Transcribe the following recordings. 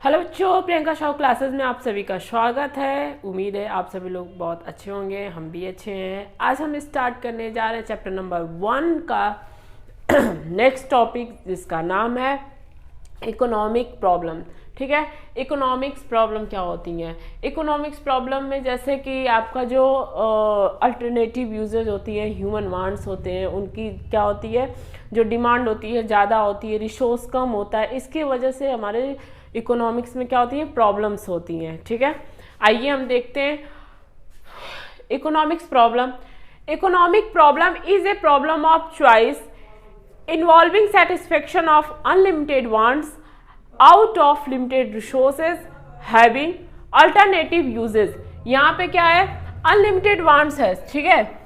Hello बच्चों, Priyanka Shah classes में आप सभी का स्वागत है। उम्मीद है आप सभी लोग बहुत अच्छे होंगे, हम भी अच्छे हैं। आज हम स्टार्ट करने जा रहे हैं चैप्टर नंबर 1 का नेक्स्ट टॉपिक, जिसका नाम है इकोनॉमिक प्रॉब्लम। ठीक है, इकोनॉमिक्स प्रॉब्लम क्या होती हैं? इकोनॉमिक्स प्रॉब्लम में जैसे कि आपका जो अल्टरनेटिव यूजेज होती है, ह्यूमन वांट्स होते हैं, उनकी क्या होती है, जो डिमांड होती है ज़्यादा होती है, रिसोर्स कम होता है, इसकी वजह से हमारे इकोनॉमिक्स में क्या होती है, प्रॉब्लम्स होती हैं। ठीक है, आइए हम देखते हैं economics problem. Economic problem is a problem of choice involving satisfaction of unlimited wants out of limited resources having alternative uses। यहाँ पे क्या है, अनलिमिटेड वांट्स है। ठीक है,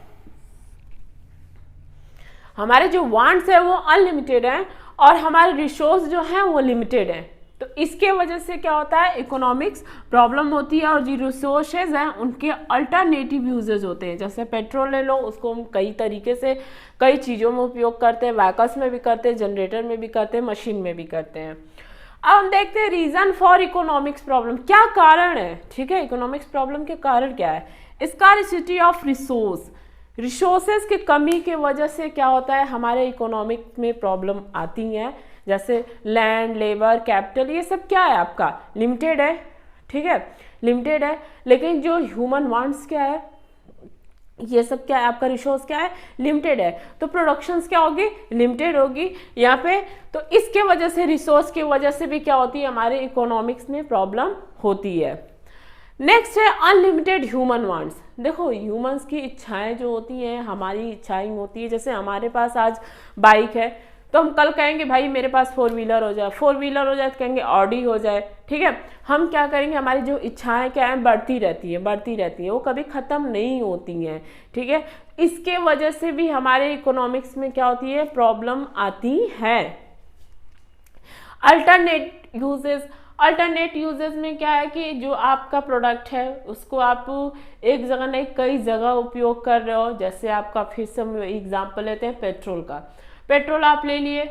हमारे जो वांट्स है वो अनलिमिटेड है और हमारे रिसोर्स जो है वो लिमिटेड है। तो इसके वजह से क्या होता है, इकोनॉमिक्स प्रॉब्लम होती है। और जो रिसोर्सेज हैं उनके अल्टरनेटिव यूजेज होते हैं। जैसे पेट्रोल ले लो, उसको हम कई तरीके से कई चीज़ों में उपयोग करते हैं, व्हीकल्स में भी करते हैं, जनरेटर में भी करते हैं, मशीन में भी करते हैं। अब हम देखते हैं रीजन फॉर इकोनॉमिक्स प्रॉब्लम, क्या कारण है। ठीक है, इकोनॉमिक्स प्रॉब्लम के कारण क्या है? स्कार्सिटी ऑफ रिसोर्सेज की कमी की वजह से क्या होता है, हमारे इकोनॉमिक में प्रॉब्लम आती हैं। जैसे लैंड, लेबर, कैपिटल, ये सब क्या है, आपका लिमिटेड है। ठीक है, लिमिटेड है। लेकिन जो ह्यूमन वांट्स क्या है, ये सब क्या है, आपका रिसोर्स क्या है, लिमिटेड है। तो प्रोडक्शंस क्या होगी, लिमिटेड होगी यहाँ पे। तो इसके वजह से, रिसोर्स की वजह से भी क्या होती है, हमारे इकोनॉमिक्स में प्रॉब्लम होती है। नेक्स्ट है अनलिमिटेड ह्यूमन वांट्स। देखो, ह्यूमंस की इच्छाएं जो होती हैं, हमारी इच्छाएं होती है। जैसे हमारे पास आज बाइक है, तो हम कल कहेंगे भाई मेरे पास 4 व्हीलर हो जाए, 4 व्हीलर हो जाए तो कहेंगे ऑडी हो जाए। ठीक है, हम क्या करेंगे, हमारी जो इच्छाएं क्या है, बढ़ती रहती है, वो कभी ख़त्म नहीं होती हैं। ठीक है, इसके वजह से भी हमारे इकोनॉमिक्स में क्या होती है, प्रॉब्लम आती है। अल्टरनेट यूजेस में क्या है कि जो आपका प्रोडक्ट है उसको आप एक जगह नहीं कई जगह उपयोग कर रहे हो। जैसे आपका, फिर से हम एग्जाम्पल लेते हैं पेट्रोल का। पेट्रोल आप ले लिए,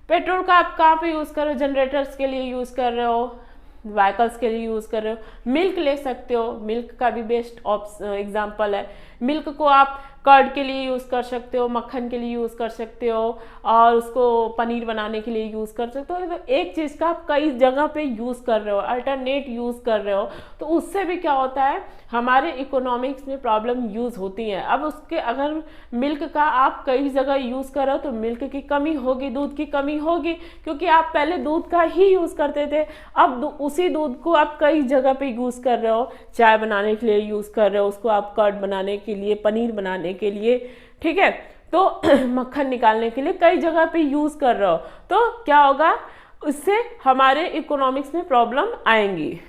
पेट्रोल का आप कहाँ पे यूज़ कर रहे हो, जनरेटर्स के लिए यूज़ कर रहे हो, व्हीकल्स के लिए यूज़ कर रहे हो। मिल्क ले सकते हो, मिल्क का भी बेस्ट एग्जांपल है। मिल्क को आप कर्ड के लिए यूज़ कर सकते हो, मक्खन के लिए यूज़ कर सकते हो, और उसको पनीर बनाने के लिए यूज़ कर सकते हो। तो एक चीज़ का आप कई जगह पे यूज़ कर रहे हो, अल्टरनेट यूज़ कर रहे हो, तो उससे भी क्या होता है, हमारे इकोनॉमिक्स में प्रॉब्लम यूज़ होती है। अब उसके अगर मिल्क का आप कई जगह यूज़ कर रहे हो तो मिल्क की कमी होगी, दूध की कमी होगी, क्योंकि आप पहले दूध का ही यूज़ करते थे। अब उसी दूध को आप कई जगह पे यूज़ कर रहे हो, चाय बनाने के लिए यूज़ कर रहे हो, उसको आप कर्ड बनाने के लिए, पनीर बनाने के लिए, ठीक है, तो मक्खन निकालने के लिए कई जगह पे यूज़ कर रहे हो। तो क्या होगा, उससे हमारे इकोनॉमिक्स में प्रॉब्लम आएंगी।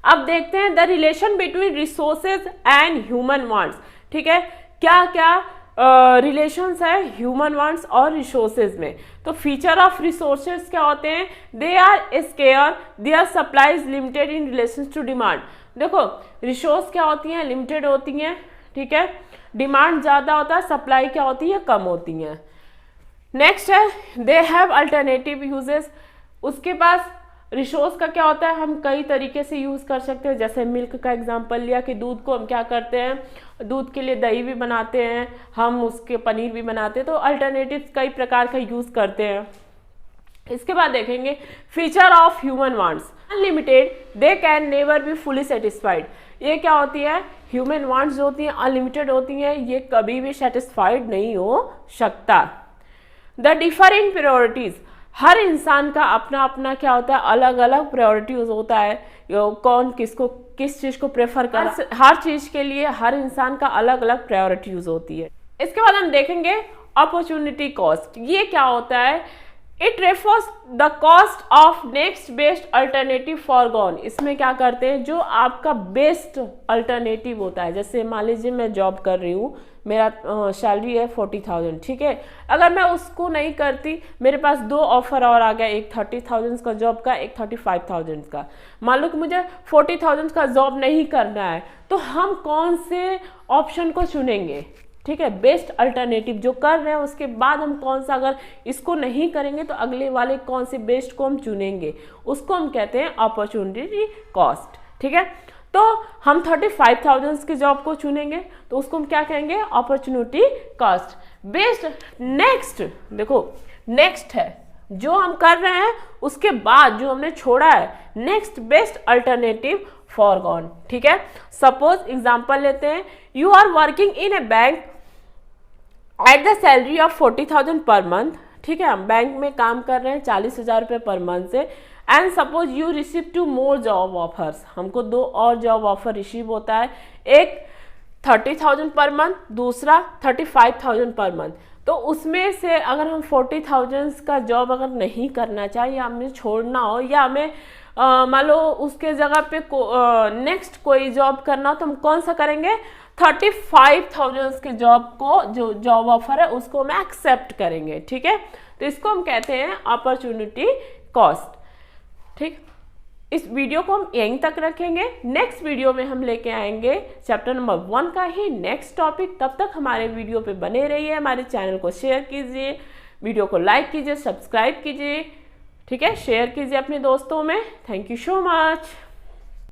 अब देखते हैं the relation between resources and human wants. ठीक है, क्या क्या रिलेशंस है ह्यूमन वांट्स और रिसोर्सेज में। तो फीचर ऑफ रिसोर्सेज क्या होते हैं, they are scarce, their supply is limited in relation to demand. देखो, रिसोर्स क्या होती हैं, लिमिटेड होती हैं। ठीक है, डिमांड ज़्यादा होता है, सप्लाई क्या होती है, कम होती हैं। नेक्स्ट है दे हैव अल्टरनेटिव यूजेस। उसके पास रिसोर्स का क्या होता है, हम कई तरीके से यूज़ कर सकते हैं। जैसे मिल्क का एग्जांपल लिया कि दूध को हम क्या करते हैं, दूध के लिए दही भी बनाते हैं, हम उसके पनीर भी बनाते हैं। तो अल्टरनेटिव कई प्रकार का यूज़ करते हैं। इसके बाद देखेंगे feature of human wants. Unlimited, they can never be fully satisfied. ये क्या होती है, ह्यूमन वांट्स जो होती हैं अनलिमिटेड होती हैं, ये कभी भी सेटिस्फाइड नहीं हो सकता। द डिफरिंग प्रायोरिटीज, हर इंसान का अपना अपना क्या होता है, अलग अलग प्रायोरिटीज होता है। कौन किसको किस चीज़ को प्रेफर कर, हर चीज़ के लिए हर इंसान का अलग अलग प्रायोरिटीज होती है। इसके बाद हम देखेंगे अपॉर्चुनिटी कॉस्ट। ये क्या होता है, it refers the cost of next best alternative for gone. इसमें क्या करते हैं, जो आपका बेस्ट अल्टरनेटिव होता है। जैसे मान लीजिए मैं जॉब कर रही हूँ, मेरा सैलरी है 40,000। ठीक है, अगर मैं उसको नहीं करती, मेरे पास 2 ऑफर और आ गया, एक 30,000 का जॉब का, एक 35,000 का। मान लो कि मुझे 40,000 का जॉब नहीं करना है, तो हम कौन से ऑप्शन को चुनेंगे, ठीक है, बेस्ट अल्टरनेटिव जो कर रहे हैं उसके बाद हम कौन सा, अगर इसको नहीं करेंगे तो अगले वाले कौन से बेस्ट को हम चुनेंगे, उसको हम कहते हैं अपॉर्चुनिटी कॉस्ट। ठीक है, तो हम 35,000 की जॉब को चुनेंगे तो उसको हम क्या कहेंगे, अपॉर्चुनिटी कॉस्ट बेस्ड। नेक्स्ट देखो, नेक्स्ट है जो हम कर रहे हैं उसके बाद जो हमने छोड़ा है, नेक्स्ट बेस्ट अल्टरनेटिव फॉरगॉन। ठीक है, सपोज एग्जांपल लेते हैं, you are working in a bank at the salary of 40,000 per month. ठीक है, हम बैंक में काम कर रहे हैं 40,000 रुपये पर मंथ से, and suppose you receive 2 more job offers, हमको 2 और जॉब ऑफर रिसीव होता है, एक 30,000 पर मंथ, दूसरा 35,000 पर मंथ। तो उसमें से अगर हम 40,000 का जॉब अगर नहीं करना चाहिए या हमें छोड़ना हो, या हमें मान लो उसके जगह पे नेक्स्ट कोई जॉब करना हो, तो हम कौन सा करेंगे, 35,000 के जॉब को, जो जॉब ऑफर है उसको हम एक्सेप्ट करेंगे। ठीक है, तो इसको हम कहते हैं अपॉर्चुनिटी कॉस्ट। ठीक, इस वीडियो को हम यहीं तक रखेंगे, नेक्स्ट वीडियो में हम लेके आएंगे चैप्टर नंबर 1 का ही नेक्स्ट टॉपिक। तब तक हमारे वीडियो पे बने रहिए, हमारे चैनल को शेयर कीजिए, वीडियो को लाइक कीजिए, सब्सक्राइब कीजिए। ठीक है, शेयर कीजिए अपने दोस्तों में। Thank you so much.